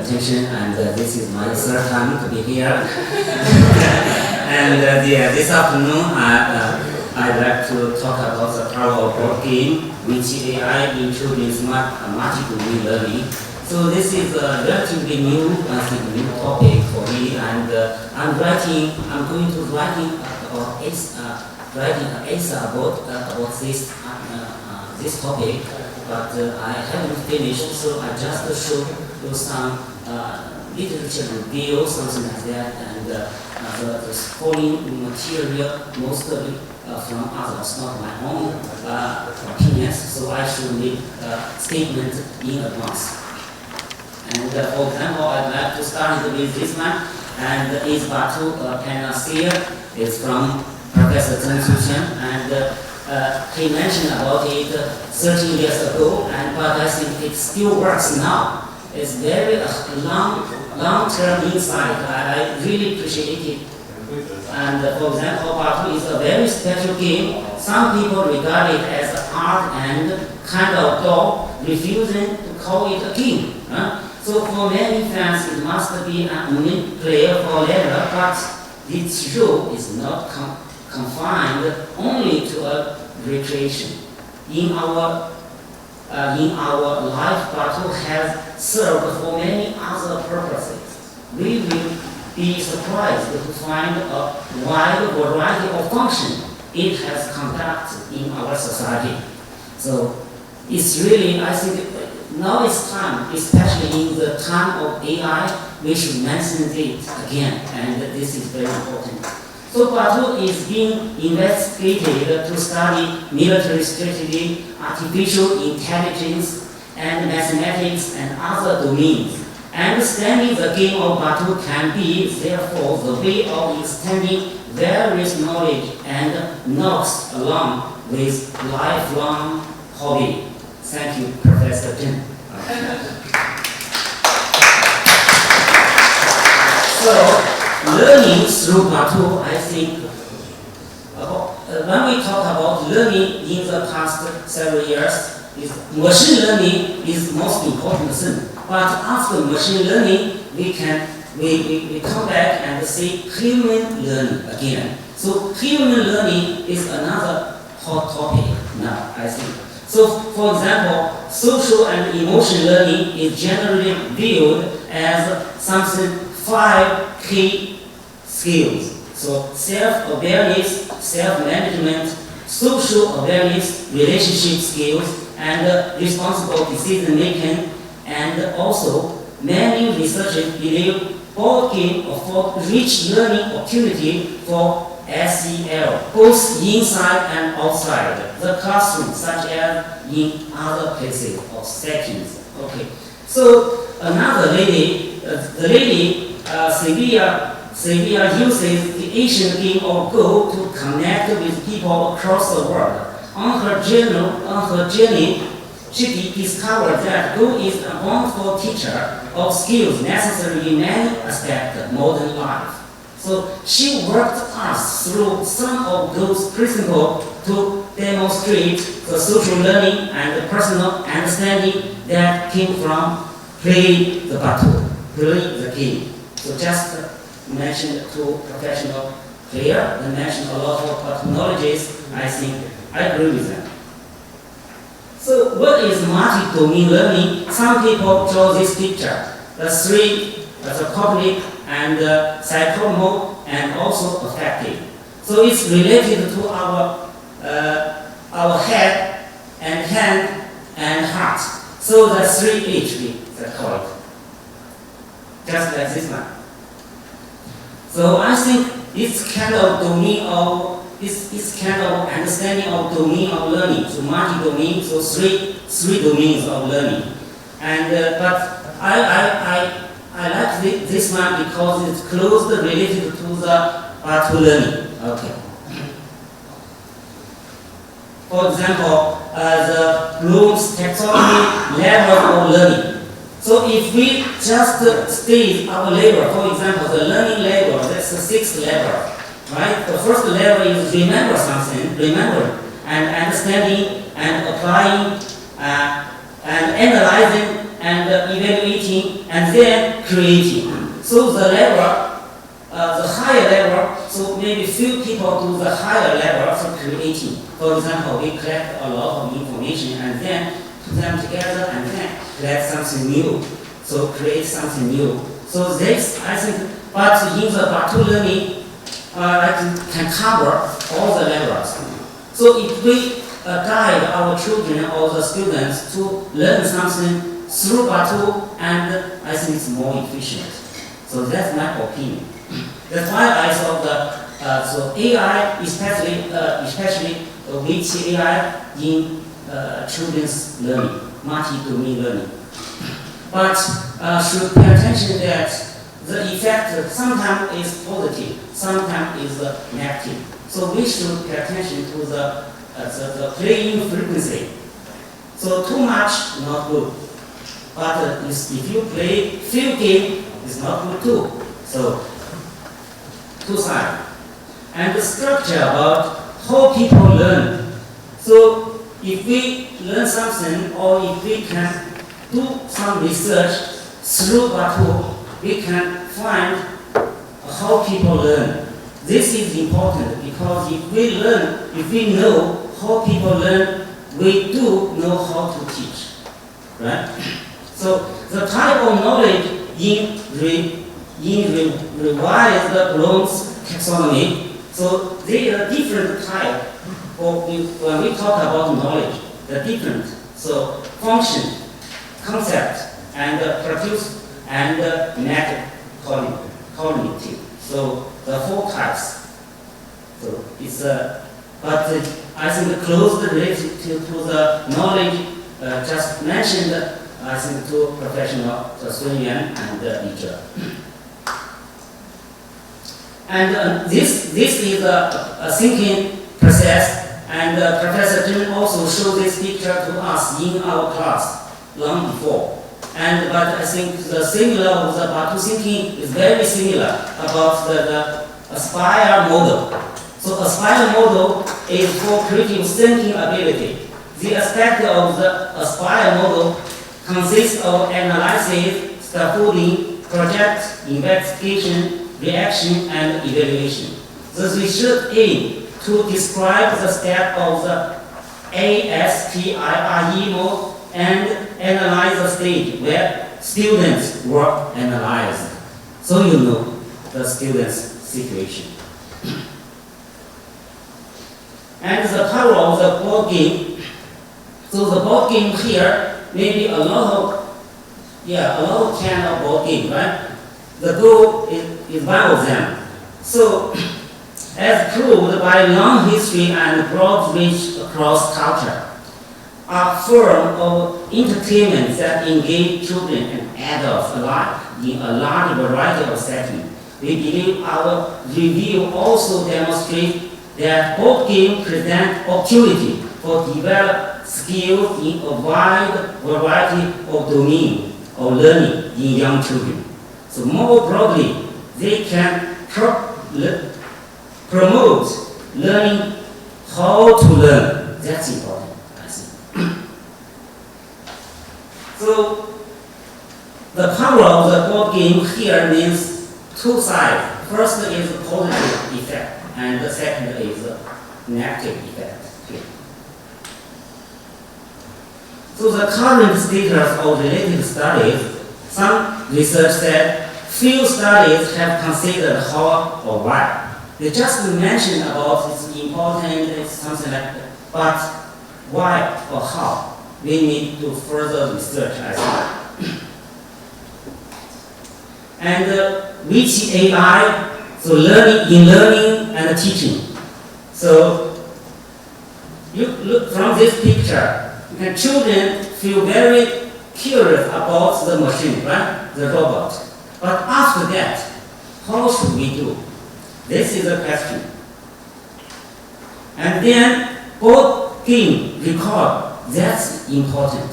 attention, and this is my third time to be here. And this afternoon, I'd like to talk about the power of board game, which AI introduced multi-domain learning. So this is a relatively new topic for me, and I'm going to writing an essay about this topic, but I haven't finished, so I just show you some literature review, something like that, and the following material mostly from others, not my own opinions, so I should make a statement in advance. And for example, I'd like to start with this one, and is Baduk panacea. It's from Professor Qiao, and he mentioned about it 13 years ago, but I think it still works now. It's very long-term insight. I really appreciate it. And for example, Baduk is a very special game. Some people regard it as art and kind of doll, refusing to call it a game. So for many fans, it must be a unique player forever, but its role is not confined only to a recreation. In our life, Baduk has served for many other purposes. We will be surprised to find a wide variety of functions it has conducted in our society. So it's really, I think, now it's time, especially in the time of AI, we should mention it again, and this is very important. So Baduk is being investigated to study military strategy, artificial intelligence, and mathematics and other domains. Understanding the game of Baduk can be, therefore, the way of extending various knowledge and knocks along with lifelong hobby. Thank you, Professor Jian. So, learning through Baduk, I think, when we talk about learning in the past several years, machine learning is the most important thing. But after machine learning, we come back and say human learning again. So human learning is another hot topic now, I think. So for example, social and emotion learning is generally viewed as something 5 key skills. So self-awareness, self-management, social awareness, relationship skills, and responsible decision-making. And also, many researchers believe board game afford rich learning opportunity for SEL, both inside and outside the classroom, such as in other places or settings. Okay. So another lady, the lady Sevilla uses the Asian game of Go to connect with people across the world. On her journey, she discovered that Go is a wonderful teacher of skills necessary in many aspects of modern life. So she worked us through some of those principles to demonstrate the social learning and the personal understanding that came from playing the Baduk, playing the game. So just mentioned 2 professional players, they mentioned a lot of technologies. I think I agree with them. So what is multi-domain learning? Some people draw this picture. The 3, the cognitive and psychomotor and also affective. So it's related to our head and hand and heart. So the 3H we call it. Just like this one. So I think it's kind of domain of it's kind of understanding of domain of learning. So multi-domain, so three domains of learning. And but I like this one because it's closely related to the Baduk learning. Okay. For example, the Bloom's taxonomy level of learning. So if we just state our level, for example, the learning level, that's the 6th level, right? The first level is remember something, and understanding and applying and analyzing and evaluating, and then creating. So the level, the higher level, so maybe few people do the higher level for creating. For example, we collect a lot of information and then put them together and then collect something new. So create something new. So this, I think, but in the Baduk learning, can cover all the levels. So if we guide our children or the students to learn something through Baduk, and I think it's more efficient. So that's my opinion. That's why I thought that so AI, especially Weiqi AI in children's learning, multi-domain learning. But should pay attention that the effect sometimes is positive, sometimes is negative. So we should pay attention to the playing frequency. So too much not good. But if you play few games, it's not good too. So two sides. And the structure about how people learn. So if we learn something, or if we can do some research through Baduk, we can find how people learn. This is important because if we learn, if we know how people learn, we do know how to teach, right? So the type of knowledge in revised Bloom's taxonomy, so there are different types of, when we talk about knowledge, the different, so function, concept, and produce, and method, cognitive. So the four types. So it's but I think closely related to the knowledge just mentioned. I think two professional, Sun Yuan and Li Zhe. And this is a thinking process. And Professor Jian also showed this picture to us in our class long before. And but I think the similar with the Baduk thinking is very similar about the Aspire model. So Aspire model is for creative thinking ability. The aspect of the Aspire model consists of analysis, scaffolding, project, investigation, reaction, and evaluation. Thus we should aim to describe the step of the ASPIRE mode and analyze the stage where students were analyzed. So you know the students' situation. And the power of the board game. So the board game here, maybe a lot of kind of board game, right? The Go is one of them. So as proved by long history and broad reach across culture, a form of entertainment that engage children and adults alike in a large variety of settings. We believe our review also demonstrates that board games present opportunity for develop skills in a wide variety of domains of learning in young children. So more broadly, they can promote learning how to learn. That's important, I think. So the power of the board game here means two sides. First is positive effect, and the second is negative effect. Okay. So the current status of related studies, some research said few studies have considered how or why. They just mentioned about it's important, it's something like that. But why or how? We need to further research as well. And Weiqi AI, so learning and teaching. So you look from this picture, children feel very curious about the machine, right? The robot. But after that, how should we do? This is a question. And then board game record, that's important.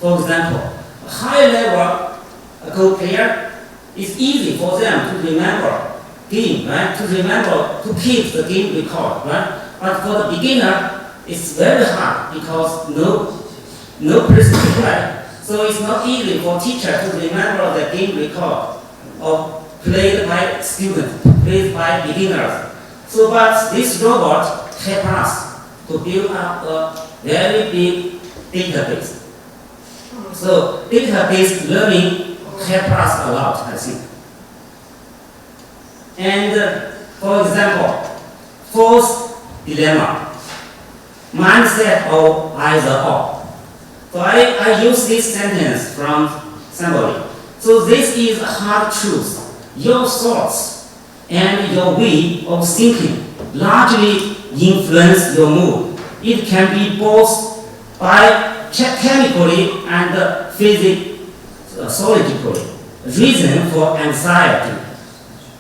For example, a high level Go player, it's easy for them to remember game, right? To remember, to keep the game record, right? But for the beginner, it's very hard because no precision, right? So it's not easy for teacher to remember the game record or played by students, played by beginners. So, but this robot helps us to build up a very big database. So, database learning helps us a lot, I think. And for example, fourth dilemma, mindset of either or. So I use this sentence from somebody. So this is a hard truth. Your thoughts and your way of thinking largely influence your mood. It can be both chemically and physiologically. Reason for anxiety.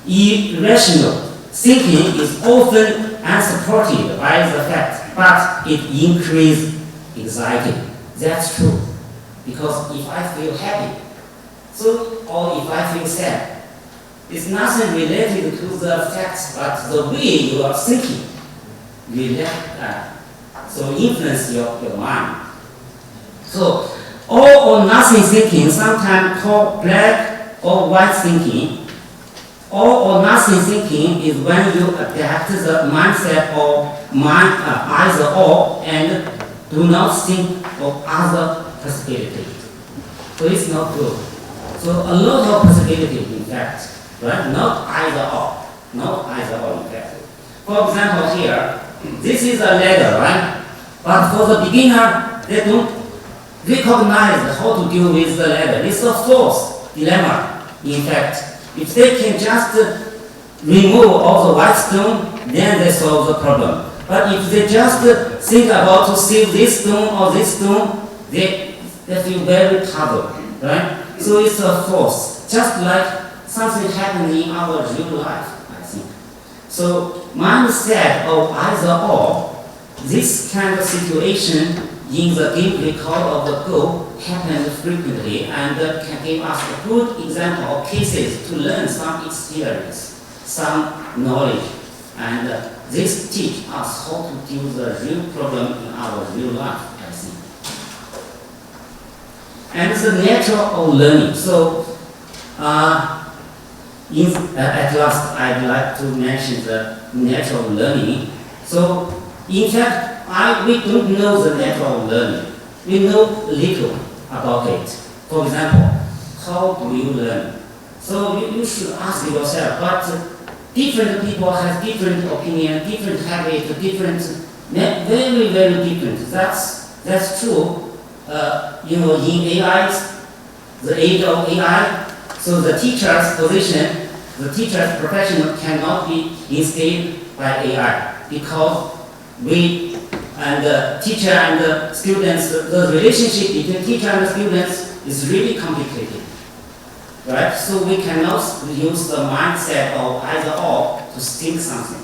Irrational thinking is often unsupported by the fact, but it increases anxiety. That's true. Because if I feel happy, or if I feel sad, it's nothing related to the facts, but the way you are thinking so influence your mind. So all or nothing thinking, sometimes called black or white thinking. All or nothing thinking is when you adapt the mindset of either or and do not think of other possibilities. So it's not good. So a lot of possibilities in fact, right? Not either or. Not either or in fact. For example here, this is a ladder, right? But for the beginner, they don't recognize how to deal with the ladder. It's a false dilemma, in fact. If they can just remove all the white stone, then they solve the problem. But if they just think about to save this stone or this stone, they feel very puzzled, right? So it's a force, just like something happening in our real life, I think. So mindset of either or, this kind of situation in the game record of the Go happen frequently and can give us a good example of cases to learn some experience, some knowledge, and this teach us how to deal with the real problem in our real life, I think. And the nature of learning. So, at last, I'd like to mention the nature of learning. So, in fact, we don't know the nature of learning. We know little about it. For example, how do you learn? So you should ask yourself, but different people have different opinion, different habits, very, very different. That's true. In AI, the age of AI, so the teacher's position, the teacher's profession cannot be instead by AI because we and the teacher and the students, the relationship between teacher and the students is really complicated, right? So we cannot use the mindset of either or to think something.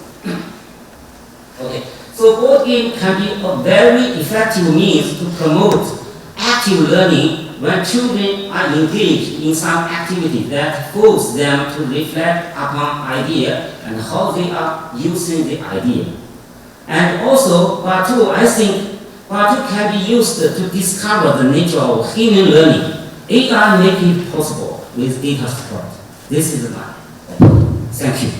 Okay, so board game can be a very effective means to promote active learning when children are engaged in some activity that force them to reflect upon idea and how they are using the idea. And also, Baduk, I think Baduk can be used to discover the nature of human learning. AI make it possible with data support. This is my opinion. Thank you.